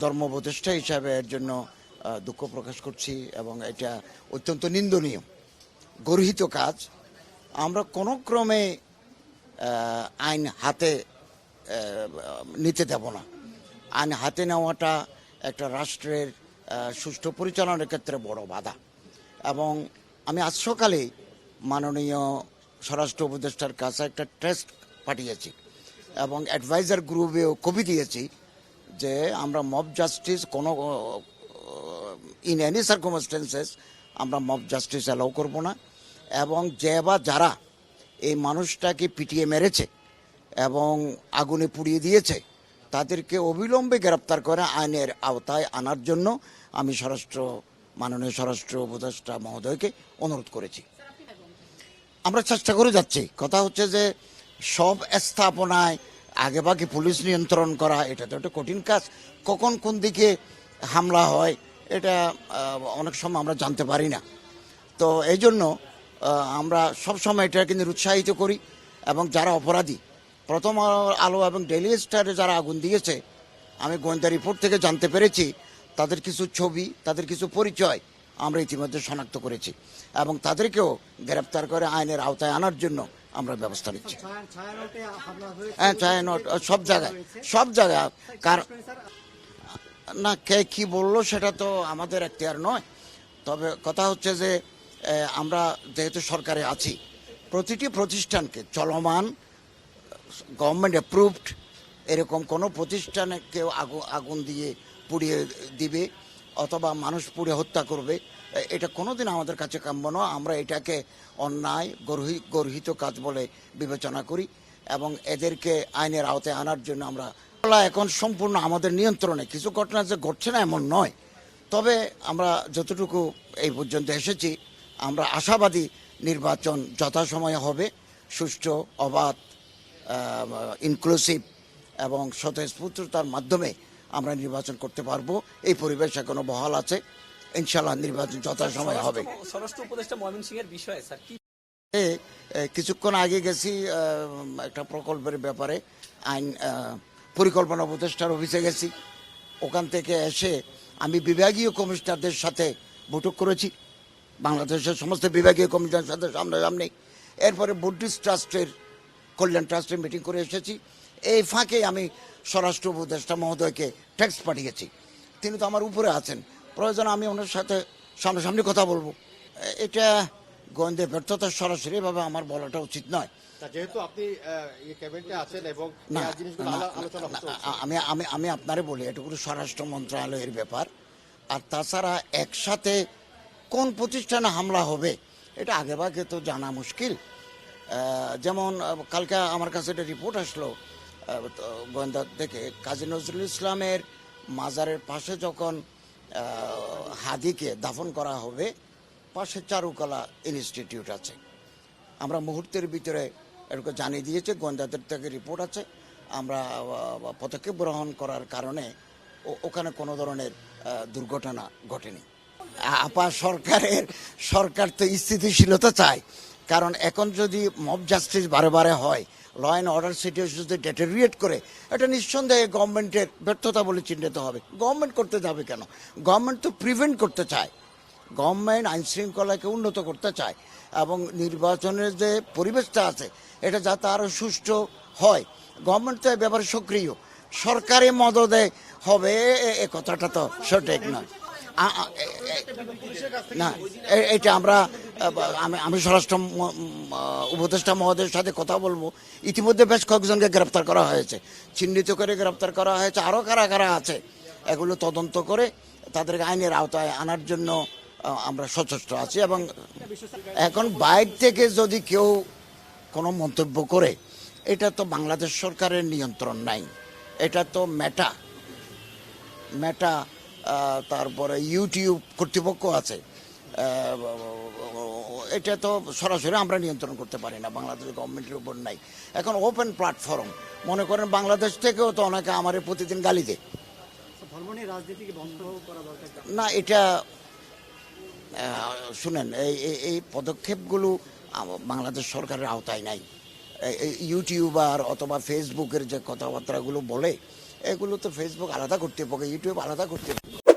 ধর্ম উপদেষ্টা হিসাবে এর জন্য দুঃখ প্রকাশ করছি এবং এটা অত্যন্ত নিন্দনীয় গর্হিত কাজ। আমরা কোনো ক্রমে আইন হাতে নিতে দেব না। আইন হাতে নেওয়াটা একটা রাষ্ট্রের সুষ্ঠু পরিচালনার ক্ষেত্রে বড় বাধা। এবং আমি আজ সকালে মাননীয় স্বরাষ্ট্র উপদেষ্টার কাছে একটা টেস্ট পাঠিয়েছি এবং অ্যাডভাইজার গ্রুপেও কপি দিয়েছি যে আমরা মব জাস্টিস কোনো ইন এনি সার্কমস্টেন্সেস আমরা মব জাস্টিস অ্যালাউ করব না। এবং যে বা যারা এই মানুষটাকে পিটিয়ে মেরেছে এবং আগুনে পুড়িয়ে দিয়েছে তাদেরকে অবিলম্বে গ্রেপ্তার করে আইনের আওতায় আনার জন্য আমি মাননীয় স্বরাষ্ট্র উপদেষ্টা মহোদয়কে অনুরোধ করেছি। আমরা চেষ্টা করে যাচ্ছি। কথা হচ্ছে যে সব স্থাপনায় আগেভাগে পুলিশ নিয়ন্ত্রণ করা এটা তো একটা কঠিন কাজ। কখন কোন দিকে হামলা হয় এটা অনেক সময় আমরা জানতে পারি না। তো এই জন্য আমরা সবসময় এটাকে নিরুৎসাহিত করি এবং যারা অপরাধী, প্রথম আলো এবং ডেইলি স্টারে যারা আগুন দিয়েছে, আমি গোয়েন্দা রিপোর্ট থেকে জানতে পেরেছি তাদের কিছু ছবি, তাদের কিছু পরিচয় আমরা ইতিমধ্যে শনাক্ত করেছি এবং তাদেরকেও গ্রেপ্তার করে আইনের আওতায় আনার জন্য আমরা ব্যবস্থা নিচ্ছি। হ্যাঁ, ছায়ানট সব জায়গায় কার না কে কি বললো সেটা তো আমাদের এখতিয়ার নয়। তবে কথা হচ্ছে যে আমরা যেহেতু সরকারে আছি, প্রতিটি প্রতিষ্ঠানকে চলমান গভর্নমেন্ট অ্যাপ্রুভড এরকম কোনো প্রতিষ্ঠানে কেউ আগুন দিয়ে পুড়িয়ে দিবে অথবা মানুষ পুড়ে হত্যা করবে, এটা কোনোদিন আমাদের কাছে কাম্য নয়। আমরা এটাকে অন্যায় গর্হিত কাজ বলে বিবেচনা করি এবং এদেরকে আইনের আওতায় আনার জন্য আমরা এখন সম্পূর্ণ আমাদের নিয়ন্ত্রণে। কিছু ঘটনা যে ঘটছে না এমন নয়, তবে আমরা যতটুকু এই পর্যন্ত এসেছি আমরা আশাবাদী নির্বাচন যথাসময়ে হবে, সুষ্ঠু, অবাধ, ইনক্লুসিভ এবং স্বতঃস্ফূর্ততার মাধ্যমে আমরা নির্বাচন করতে পারবো। এই পরিবেশ এখনো বহাল আছে। ইনশাআল্লাহ নির্বাচন যথাসময়ে হবে। স্বরাষ্ট্র উপদেষ্টা ময়মনসিংহের বিষয়ে স্যার কি কিছুক্ষণ আগে গেছি একটা প্রকল্পের ব্যাপারে, আইন পরিকল্পনা উপদেষ্টার অফিসে গেছি। ওখান থেকে এসে আমি বিভাগীয় কমিশনারদের সাথে বৈঠক করেছি, বাংলাদেশের সমস্ত বিভাগীয় কমিশনারের সাথে সামনাসামনি। এরপরে বুদ্ধিস্ট ট্রাস্টের কল্যাণ ট্রাস্টের মিটিং করে এসেছি। এই ফাঁকে আমি স্বরাষ্ট্র উপদেষ্টা মহোদয়কে টেক্সট পাঠিয়েছি। তিনি তো আমার উপরে আছেন, প্রয়োজন আমি ওনার সাথে সামনাসামনি কথা বলবো। এটা গোয়েন্দা ব্যর্থতা সরাসরি ভাবে আমার বলাটা উচিত নয়। যেহেতু আপনি ক্যাবিনেটে আছেন এবং আমি আপনারে বলি এটা পুরো স্বরাষ্ট্র মন্ত্রণালয়ের ব্যাপার। আর তাছাড়া একসাথে কোন প্রতিষ্ঠানে হামলা হবে এটা আগেভাগে তো জানা মুশকিল। যেমন কালকে আমার কাছে একটা রিপোর্ট আসলো গোয়েন্দা থেকে, কাজী নজরুল ইসলামের মাজারের পাশে যখন হাদিকে দাফন করা হবে, পাশে চারুকলা ইনস্টিটিউট আছে। আমরা মুহূর্তের ভিতরে এরকম জানিয়ে দিয়েছে, গোয়েন্দাদের থেকে রিপোর্ট আছে। আমরা পদক্ষেপ গ্রহণ করার কারণে ওখানে কোনো ধরনের দুর্ঘটনা ঘটেনি। সরকার তো স্থিতিশীলতা চায়, কারণ এখন যদি মব জাস্টিস বারে বারে হয়, ল অ্যান্ড অর্ডার সিচুয়েশন যদি ডেটেরিয়েট করে, এটা নিঃসন্দেহে গভর্নমেন্টের ব্যর্থতা বলে চিহ্নিত হবে। গভর্নমেন্ট করতে যাবে কেন? গভর্নমেন্ট তো প্রিভেন্ট করতে চায়, গভর্নমেন্ট আইন শৃঙ্খলাকে উন্নত করতে চায় এবং নির্বাচনের যে পরিবেশটা আছে এটা যাতে আরও সুষ্ঠু হয়। গভর্নমেন্ট তো এ ব্যাপারে সক্রিয়। সরকারি মদদে হবে এ কথাটা তো সঠিক নয়। না, এটা আমি স্বরাষ্ট্র উপদেষ্টা মহোদয়ের সাথে কথা বলবো। ইতিমধ্যে বেশ কয়েকজনকে গ্রেপ্তার করা হয়েছে, চিহ্নিত করে গ্রেপ্তার করা হয়েছে। আরও কারা কারা আছে এগুলো তদন্ত করে তাদেরকে আইনের আওতায় আনার জন্য আমরা সচেষ্ট আছি। এবং এখন বাইরে থেকে যদি কেউ কোনো মন্তব্য করে, এটা তো বাংলাদেশ সরকারের নিয়ন্ত্রণ নাই। এটা তো মেটা তারপরে ইউটিউব কর্তৃপক্ষ আছে, এটা তো সরাসরি আমরা নিয়ন্ত্রণ করতে পারি না, বাংলাদেশ গভর্নমেন্টের উপর নাই। এখন ওপেন প্ল্যাটফর্ম, মনে করেন বাংলাদেশ থেকেও তো অনেকে আমার প্রতিদিন গালি দেয়। না, এটা শুনেন, এই পদক্ষেপগুলো বাংলাদেশ সরকারের আওতায় নাই। ইউটিউবার অথবা ফেসবুকের যে কথাবার্তাগুলো বলে এগুলো তো ফেসবুক আলাদা করতে হবে, ইউটিউব আলাদা করতে হবে।